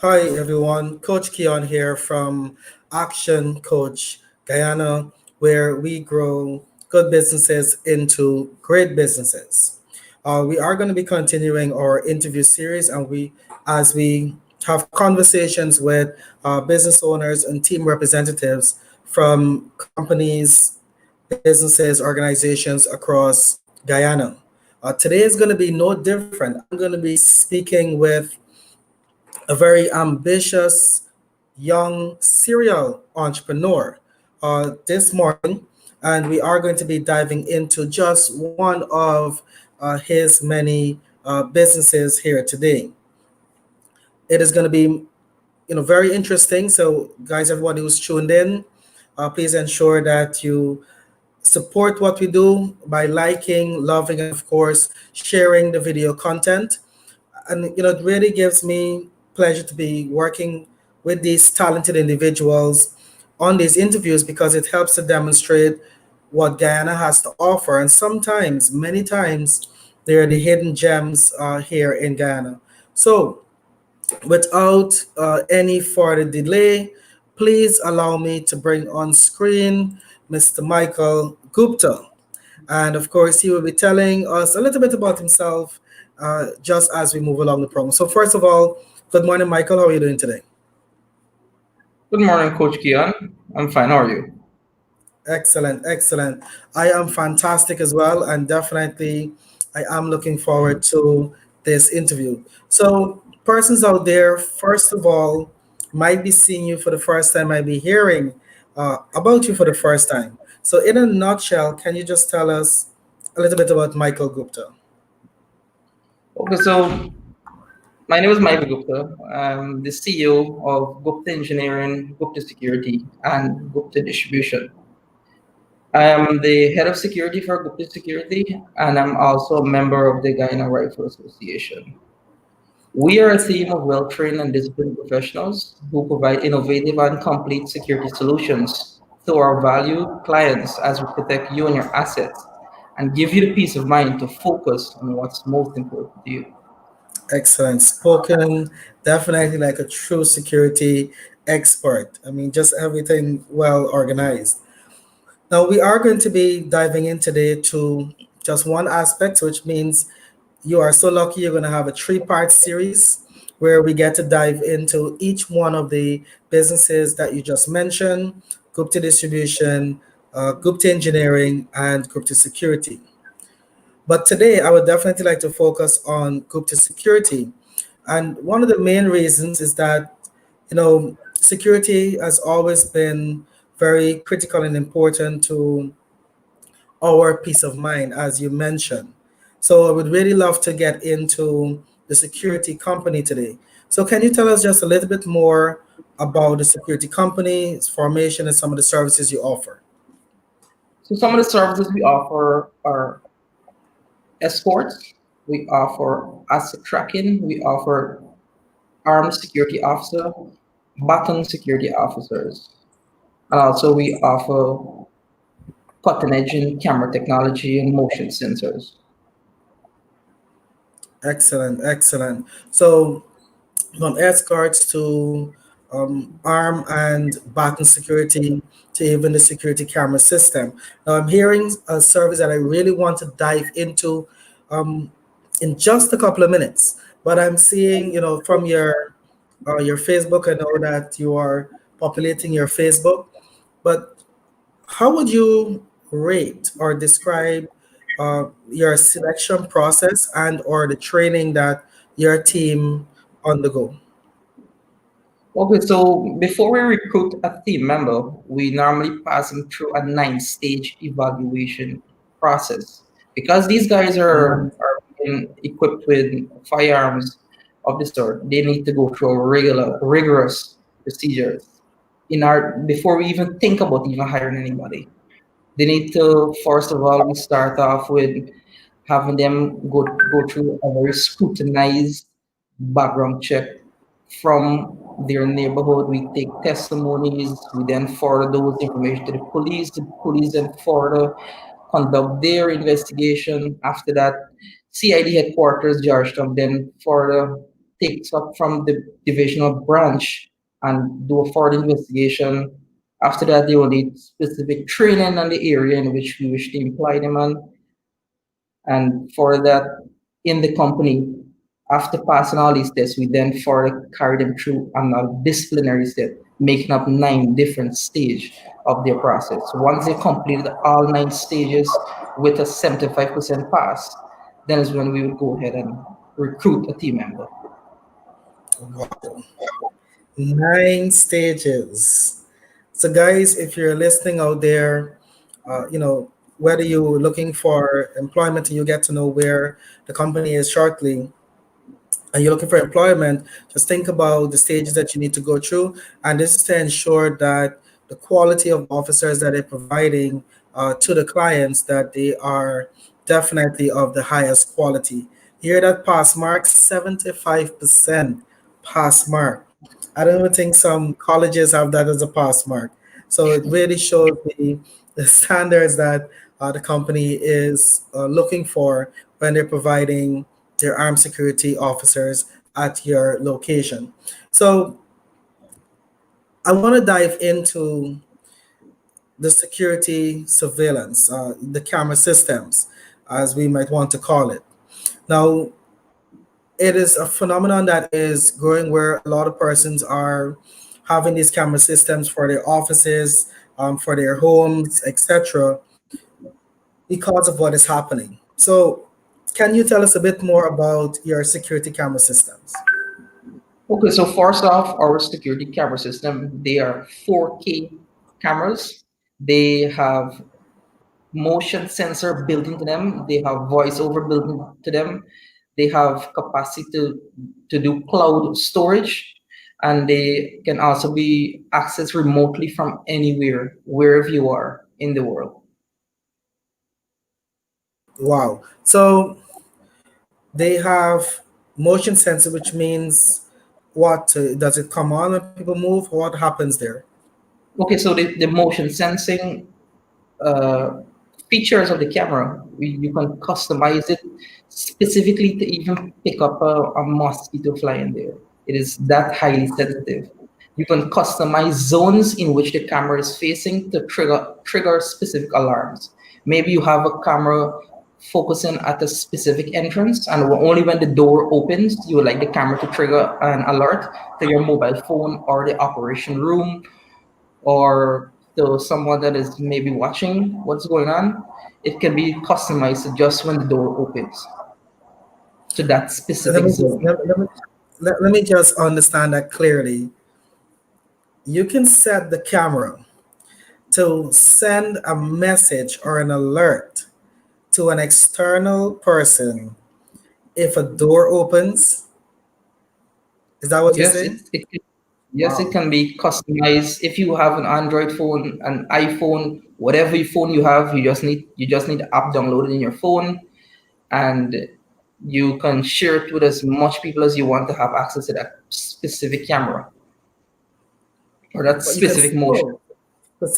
Hi everyone, Coach Keon here from Action Coach Guyana, where we grow good businesses into great businesses. We are going to be continuing our interview series, and as we have conversations with business owners and team representatives from companies, businesses, organizations across Guyana. Today is going to be no different. I'm going to be speaking with a very ambitious young serial entrepreneur this morning, and we are going to be diving into just one of his many businesses here today. It is going to be, very interesting. So, guys, everybody who's tuned in, please ensure that you support what we do by liking, loving, and of course, sharing the video content. And it really gives me pleasure to be working with these talented individuals on these interviews because it helps to demonstrate what Guyana has to offer. And sometimes, many times, they are the hidden gems here in Guyana. So, without any further delay, please allow me to bring on screen Mr. Michael Gupta. And of course, he will be telling us a little bit about himself just as we move along the program. So, first of all, good morning, Michael. How are you doing today? Good morning, Coach Kian. I'm fine. How are you? Excellent, excellent. I am fantastic as well, and definitely I am looking forward to this interview. So, persons out there, first of all, might be seeing you for the first time, might be hearing about you for the first time. So, in a nutshell, can you just tell us a little bit about Michael Gupta? Okay, so my name is Michael Gupta. I'm the CEO of Gupta Engineering, Gupta Security, and Gupta Distribution. I am the head of security for Gupta Security, and I'm also a member of the Guyana Rifle Association. We are a team of well-trained and disciplined professionals who provide innovative and complete security solutions to our valued clients as we protect you and your assets and give you the peace of mind to focus on what's most important to you. Excellent. Spoken, definitely like a true security expert. I mean, just everything well organized. Now, we are going to be diving in today to just one aspect, which means you are so lucky you're going to have a three-part series where we get to dive into each one of the businesses that you just mentioned: Gupta Distribution, Gupta Engineering, and Gupta Security. But today, I would definitely like to focus on Gupta Security. And one of the main reasons is that, security has always been very critical and important to our peace of mind, as you mentioned. So I would really love to get into the security company today. So can you tell us just a little bit more about the security company, its formation, and some of the services you offer? So some of the services we offer are escorts, we offer asset tracking, we offer armed security officer, baton security officers, and also we offer cutting edge in camera technology and motion sensors. Excellent, excellent. So from escorts to arm and baton security to even the security camera system. Now, I'm hearing a service that I really want to dive into um, in just a couple of minutes. But I'm seeing, from your Facebook, I know that you are populating your Facebook. But how would you rate or describe your selection process and or the training that your team undergo? Okay, so before we recruit a team member, we normally pass them through a nine-stage evaluation process. Because these guys are being equipped with firearms of the sort, they need to go through a rigorous procedures in our before we even think about even hiring anybody. They need to first of all we start off with having them go through a very scrutinized background check from their neighborhood. We take testimonies, we then forward those information to the police. The police then further conduct their investigation. After that, CID headquarters, Georgetown, then further takes up from the divisional branch and do a further investigation. After that, they will need specific training on the area in which we wish to employ them on. And for that, in the company, after passing all these tests, we then further carry them through another disciplinary step, making up 9 different stages of their process. Once they completed all 9 stages with a 75% pass, then is when we would go ahead and recruit a team member. Wow. 9 stages. So, guys, if you're listening out there, whether you're looking for employment and you get to know where the company is shortly, and you're looking for employment, just think about the stages that you need to go through. And this is to ensure that the quality of officers that they're providing to the clients, that they are definitely of the highest quality. Here that pass mark, 75% pass mark. I don't even think some colleges have that as a pass mark. So it really shows the standards that the company is looking for when they're providing their armed security officers at your location. So I want to dive into the security surveillance, the camera systems, as we might want to call it. Now, it is a phenomenon that is growing where a lot of persons are having these camera systems for their offices, for their homes, etc., because of what is happening. So, can you tell us a bit more about your security camera systems? Okay, so first off, our security camera system, they are 4K cameras. They have motion sensor built into them. They have voiceover built into them. They have capacity to do cloud storage, and they can also be accessed remotely from anywhere, wherever you are in the world. Wow. So they have motion sensor, which means what? Does it come on when people move? What happens there? Okay, so the motion sensing uh, features of the camera. You can customize it specifically to even pick up a mosquito flying there. It is that highly sensitive. You can customize zones in which the camera is facing to trigger specific alarms. Maybe you have a camera focusing at a specific entrance, and only when the door opens, you would like the camera to trigger an alert to your mobile phone or the operation room or to someone that is maybe watching what's going on. It can be customized just when the door opens to that Let specific me just zone. let me just understand that clearly. You can set the camera to send a message or an alert to an external person if a door opens. Is that what you're Yes, saying? yes, it Wow. can be customized. If you have an Android phone, an iPhone, whatever phone you have, you just need the app downloaded in your phone, and you can share it with as much people as you want to have access to that specific camera or that But you can specific motion.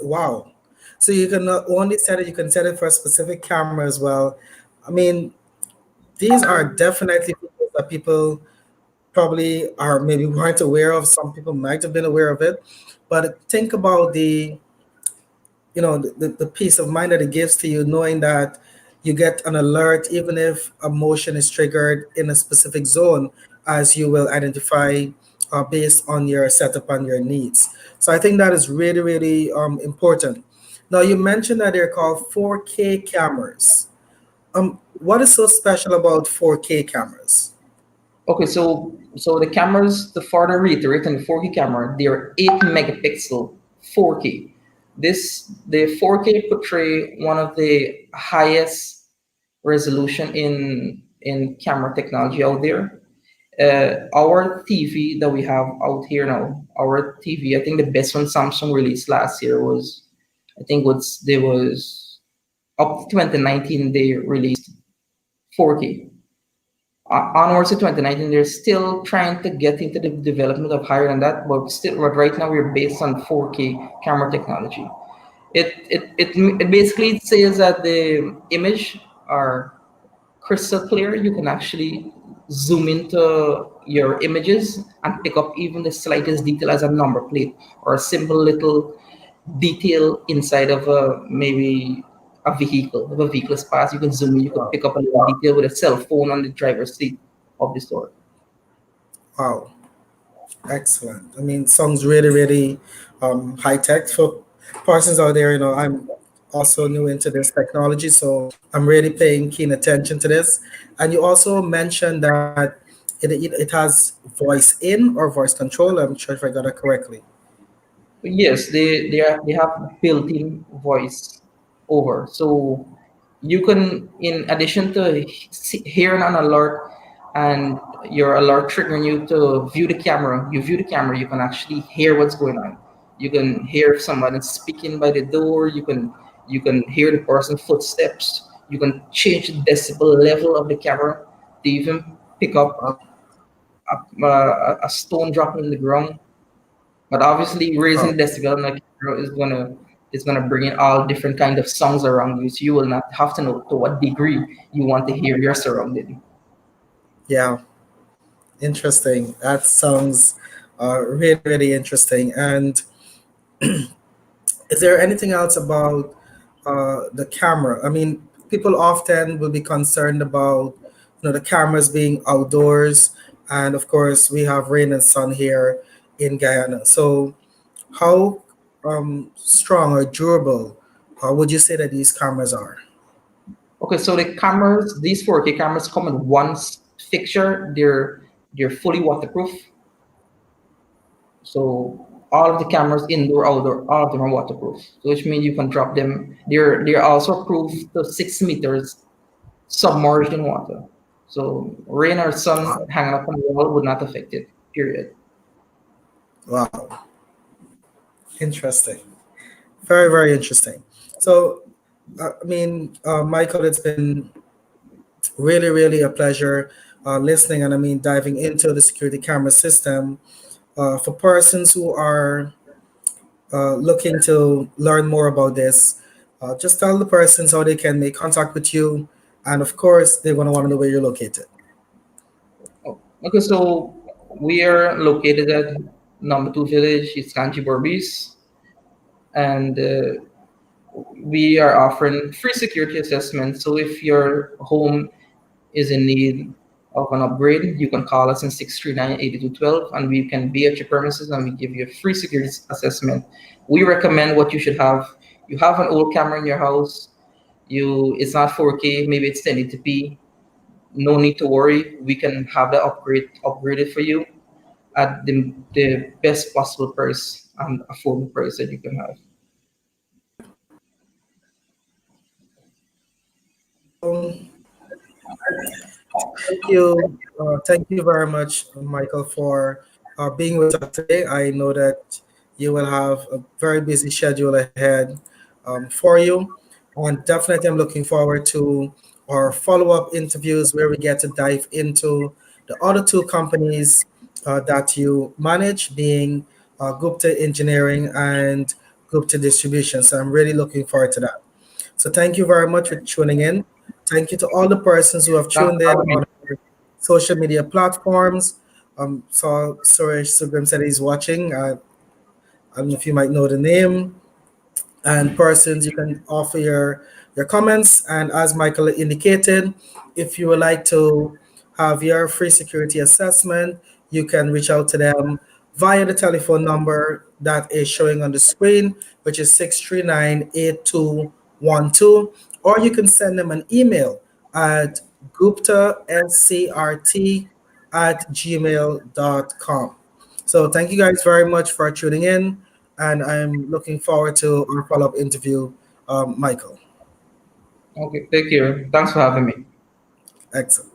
wow. So you can not only set it, you can set it for a specific camera as well. I mean, these are definitely features that people probably are maybe weren't aware of. Some people might have been aware of it, but think about the peace of mind that it gives to you knowing that you get an alert even if a motion is triggered in a specific zone, as you will identify based on your setup and your needs. So I think that is really really important. Now you mentioned that they're called 4K cameras. What is so special about 4K cameras? Okay, so the cameras, the further reiterate on the 4K camera, they are 8 megapixel 4K. The 4K portray one of the highest resolution in camera technology out there. Our TV that we have out here now, our TV, I think the best one Samsung released last year was, I think was there was up to 2019 they released 4K. Onwards to 2019, they're still trying to get into the development of higher than that, but right now we're based on 4K camera technology. It basically says that the image are crystal clear. You can actually zoom into your images and pick up even the slightest detail as a number plate or a simple little detail inside of a maybe a vehicle. If a vehicle is passed, you can zoom in, you can pick up a little detail with a cell phone on the driver's seat of the store. Wow, excellent. I mean, sounds really, really high tech for persons out there. I'm also new into this technology, so I'm really paying keen attention to this. And you also mentioned that it has voice in or voice control. I'm sure if I got it correctly. Yes, they have built-in voice over. So you can, in addition to hearing an alert and your alert triggering you to view the camera, you view the camera, you can actually hear what's going on. You can hear if someone is speaking by the door. You can hear the person's footsteps. You can change the decibel level of the camera to even pick up a stone dropping in the ground. But obviously, Wow. raising decibel on the camera is gonna bring in all different kind of sounds around you. So you will not have to know to what degree you want to hear your surrounding. Yeah, interesting. That sounds really, really interesting. And is there anything else about the camera? I mean, people often will be concerned about the cameras being outdoors, and of course, we have rain and sun here in Guyana. So, how strong or durable would you say that these cameras are? Okay, so the cameras, these 4K cameras come in one fixture. They're fully waterproof. So all of the cameras, indoor, outdoor, all of them are waterproof. So which means you can drop them. They're also proof to 6 meters submerged in water. So rain or sun hanging up on the wall would not affect it. Period. Wow, interesting. Very, very interesting. So, I mean, Michael, it's been really, really a pleasure listening and I mean diving into the security camera system. For persons who are looking to learn more about this, just tell the persons how they can make contact with you. And of course, they're going to want to know where you're located. Oh, okay, so we are located at number 2 village. It's Kanchi Borbis, and we are offering free security assessment. So if your home is in need of an upgrade, you can call us in 639-8212 and we can be at your premises and we give you a free security assessment. We recommend what you should have. You have an old camera in your house, it's not 4K, maybe it's 1080p. No need to worry. We can have that upgraded for you at the best possible price and affordable price that you can have. Um, thank you very much, Michael, for being with us today. I know that you will have a very busy schedule ahead for you, and definitely I'm looking forward to our follow-up interviews where we get to dive into the other two companies that you manage, being Gupta Engineering and Gupta Distribution. So I'm really looking forward to that. So thank you very much for tuning in. Thank you to all the persons who have Thanks tuned for in having me. on our social media platforms. So Suresh Subram said he's watching. I don't know if you might know the name and persons you can offer your comments, and as Michael indicated, if you would like to have your free security assessment, you can reach out to them via the telephone number that is showing on the screen, which is 639-8212, or you can send them an email at guptascrt@gmail.com. So thank you guys very much for tuning in, and I'm looking forward to our follow-up interview, Michael. Okay, take care. Thanks for having me. Excellent.